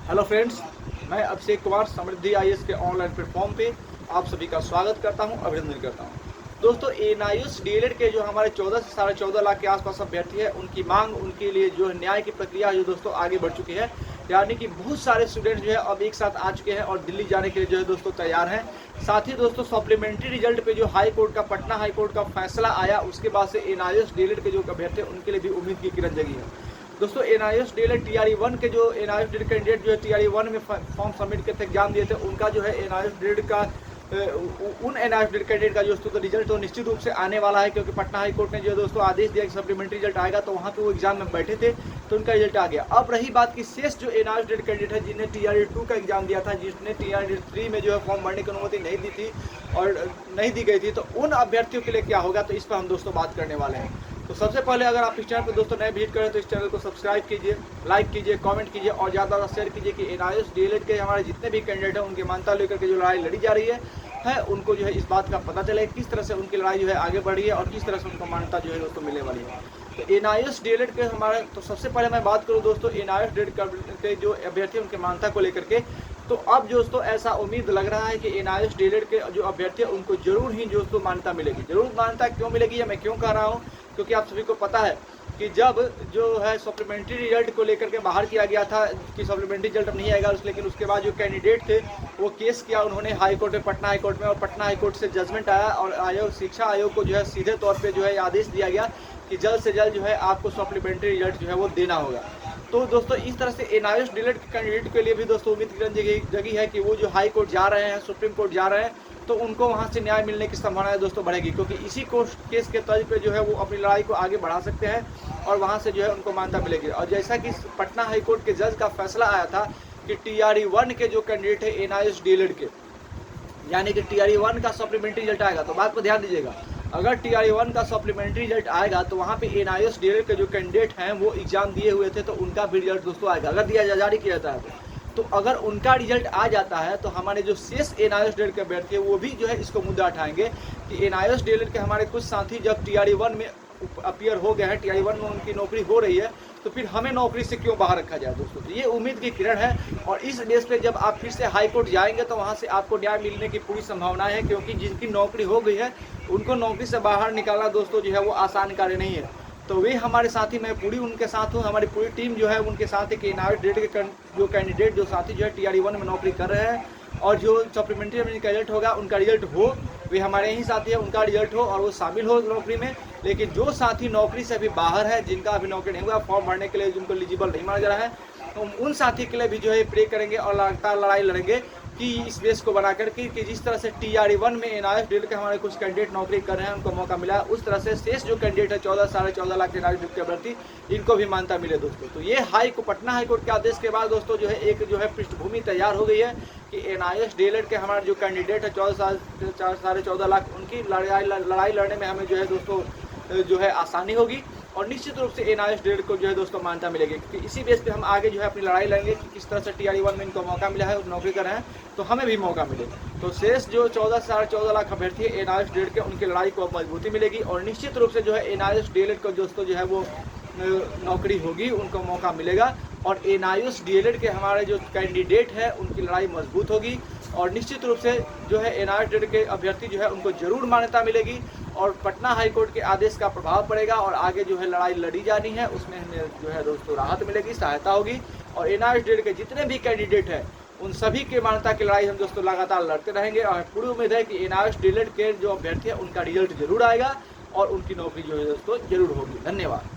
Hello friends, मैं अभिषेक कुमार समृद्धि IAS के online platform पे आप सभी का स्वागत करता हूं, अभिनंदन करता हूं। दोस्तों, एनआईएस डीएलएड के जो हमारे 14 से 14.5 लाख के आसपास अभ्यर्थी है, उनकी मांग, उनके लिए जो है न्याय की प्रक्रिया जो दोस्तों आगे बढ़ चुकी है। यानी कि बहुत सारे स्टूडेंट जो है अब एक साथ आ चुके हैं और दिल्ली जाने के लिए जो है दोस्तों तैयार हैं। साथ ही दोस्तों सप्लीमेंट्री रिजल्ट पे जो हाई कोर्ट का, पटना हाई कोर्ट का फैसला आया, उसके बाद से एनआईएस डीएलएड के जो अभ्यर्थी है उनके लिए भी उम्मीद की किरण जगी है। दोस्तों, एनआईएस डीएलएड टीआरई 1 के जो एनआईएस डीएलएड कैंडिडेट जो है टीआरई 1 में फॉर्म सबमिट करके एग्जाम दिए थे, उनका जो है एनआईएस डीएलएड का उन एनआईएस डीएलएड कैंडिडेट का जो दोस्तों रिजल्ट तो निश्चित रूप से आने वाला है, क्योंकि पटना हाई कोर्ट ने जो दोस्तों आदेश दिया कि सप्लीमेंट्री रिजल्ट आएगा, तो वहाँ पे वो एग्जाम में बैठे थे तो उनका रिजल्ट आ गया। अब रही बात कि शेष जो एनआईएस डीएलएड कैंडिडेट है जिन्हें टीआरई 2 का एग्जाम दिया था, जिसने टीआरई 3 में जो है फॉर्म भरने की अनुमति नहीं दी थी और नहीं दी गई थी, तो उन अभ्यर्थियों के लिए क्या होगा, तो इस पर हम दोस्तों बात करने वाले हैं। तो सबसे पहले अगर आप इस चैनल पर दोस्तों नए विजिट करें तो इस चैनल को सब्सक्राइब कीजिए, लाइक कीजिए, कमेंट कीजिए और ज़्यादा शेयर कीजिए कि एनआईएस डीएलएड के हमारे जितने भी कैंडिडेट हैं उनकी मान्यता लेकर के जो लड़ाई लड़ी जा रही है उनको जो है इस बात का पता चले किस तरह से उनकी लड़ाई जो है आगे बढ़ रही है और किस तरह से उनको मान्यता जो है दोस्तों मिलने वाली है। तो एनआईएस डीएलएड के हमारे, तो सबसे पहले मैं बात करूँ दोस्तों एनआईएस डीएलएड के जो अभ्यर्थी उनकी मान्यता को लेकर के, तो अब दोस्तों ऐसा उम्मीद लग रहा है कि एनआईएस डीएलएड के जो अभ्यर्थी है उनको जरूर ही दोस्तों मान्यता मिलेगी। जरूर मान्यता क्यों मिलेगी, मैं क्यों कह रहा हूँ, क्योंकि आप सभी को पता है कि जब जो है सप्लीमेंट्री रिजल्ट को लेकर के बाहर किया गया था कि सप्लीमेंट्री रिजल्ट अब नहीं आएगा, लेकिन उसके बाद जो कैंडिडेट थे वो केस किया उन्होंने हाई कोर्ट में, पटना हाई कोर्ट में, और पटना हाई कोर्ट से जजमेंट आया और आयोग, शिक्षा आयोग को जो है सीधे तौर पे जो है आदेश दिया गया कि जल्द से जल्द जो है आपको सप्लीमेंट्री रिजल्ट जो है वो देना होगा। तो दोस्तों इस तरह से एनआईएस डीएलएड कैंडिडेट के लिए भी दोस्तों उम्मीद की जगी है कि वो जो हाई कोर्ट जा रहे हैं, सुप्रीम कोर्ट जा रहे हैं, तो उनको वहाँ से न्याय मिलने की संभावना दोस्तों बढ़ेगी, क्योंकि इसी केस के तर्ज पे जो है वो अपनी लड़ाई को आगे बढ़ा सकते हैं और वहाँ से जो है उनको मान्यता मिलेगी। और जैसा कि पटना हाई कोर्ट के जज का फैसला आया था कि टीआरई 1 के जो कैंडिडेट है एनआईएस डीएलएड के, यानी कि टीआरई 1 का सप्लीमेंट्री रिजल्ट आएगा, तो बात को ध्यान दीजिएगा, अगर टीआरई 1 का सप्लीमेंट्री रिजल्ट आएगा तो वहाँ पे एनआईएस डीएलएड के जो कैंडिडेट हैं वो एग्जाम दिए हुए थे तो उनका भी रिजल्ट दोस्तों आएगा, अगर जारी किया जाता है तो अगर उनका रिजल्ट आ जाता है तो हमारे जो शेष एनआईएस डीएलएड के अभ्यर्थी है वो भी जो है इसको मुद्दा उठाएंगे कि एनआईएस डीएलएड के हमारे कुछ साथी जब टीआरई 1 में अपीयर हो गए हैं, टीआरई 1 में उनकी नौकरी हो रही है, तो फिर हमें नौकरी से क्यों बाहर रखा जाए दोस्तों। तो ये उम्मीद की किरण है और इस बेस पे जब आप फिर से हाई कोर्ट जाएंगे तो वहाँ से आपको न्याय मिलने की पूरी संभावना है, क्योंकि जिनकी नौकरी हो गई है उनको नौकरी से बाहर निकालना दोस्तों जो है वो आसान कार्य नहीं है। तो वे हमारे साथी, मैं पूरी उनके साथ हूँ, हमारी पूरी टीम जो है उनके साथ है कि एनआईएस डीएलएड के जो कैंडिडेट जो साथी जो है टीआरई 1 में नौकरी कर रहे हैं और जो सप्लीमेंट्री में रिजल्ट होगा उनका रिजल्ट हो, वे हमारे ही साथी है, उनका रिजल्ट हो और वो शामिल हो नौकरी में। लेकिन जो साथी नौकरी से अभी बाहर है, जिनका अभी नौकरी नहीं हुआ, फॉर्म भरने के लिए जिनको एलिजिबल नहीं माना जा रहा है, तो उन साथी के लिए भी जो है प्रे करेंगे और लगातार लड़ाई लड़ेंगे कि इस बेस को बनाकर कि जिस तरह से टीआरई 1 में एनआईएस डीएलएड के हमारे कुछ कैंडिडेट नौकरी कर रहे हैं, उनको मौका मिला, उस तरह से शेष जो कैंडिडेट है 14 लाख एनआईएस डीएलएड के अभ्यर्थी, इनको भी मान्यता मिले दोस्तों। तो ये पटना हाई कोर्ट के आदेश के बाद दोस्तों जो है एक जो है पृष्ठभूमि तैयार हो गई है कि एनआईएस डीएलएड के हमारे जो कैंडिडेट है 14 लाख, उनकी लड़ाई लड़ने में हमें जो है दोस्तों जो है आसानी होगी और निश्चित रूप से एनआईएस डीएलएड को जो है दोस्तों मान्यता मिलेगी, क्योंकि इसी बेस पे हम आगे जो है अपनी लड़ाई लड़ेंगे कि किस तरह से टीआरई 1 में इनको मौका मिला है और नौकरी कर रहे हैं तो हमें भी मौका मिले। तो शेष जो 14 लाख अभ्यर्थी है एनआईएस डीएलएड के, उनकी लड़ाई को मजबूती मिलेगी और निश्चित रूप से जो है एनआईएस डीएलएड को दोस्तों जो है वो नौकरी होगी, उनको मौका मिलेगा और एनआईएस डीएलएड के हमारे जो कैंडिडेट है उनकी लड़ाई मजबूत होगी और निश्चित रूप से जो है एनआईएस डीएलएड के अभ्यर्थी जो है उनको जरूर मान्यता मिलेगी और पटना हाई कोर्ट के आदेश का प्रभाव पड़ेगा और आगे जो है लड़ाई लड़ी जानी है उसमें हमें जो है दोस्तों राहत मिलेगी, सहायता होगी और एनआईएस डीएलएड के जितने भी कैंडिडेट हैं उन सभी के मान्यता की लड़ाई हम दोस्तों लगातार लड़ते रहेंगे और पूरी उम्मीद है कि एनआईएस डीएलएड के जो अभ्यर्थी है उनका रिजल्ट जरूर आएगा और उनकी नौकरी जो है दोस्तों जरूर होगी। धन्यवाद।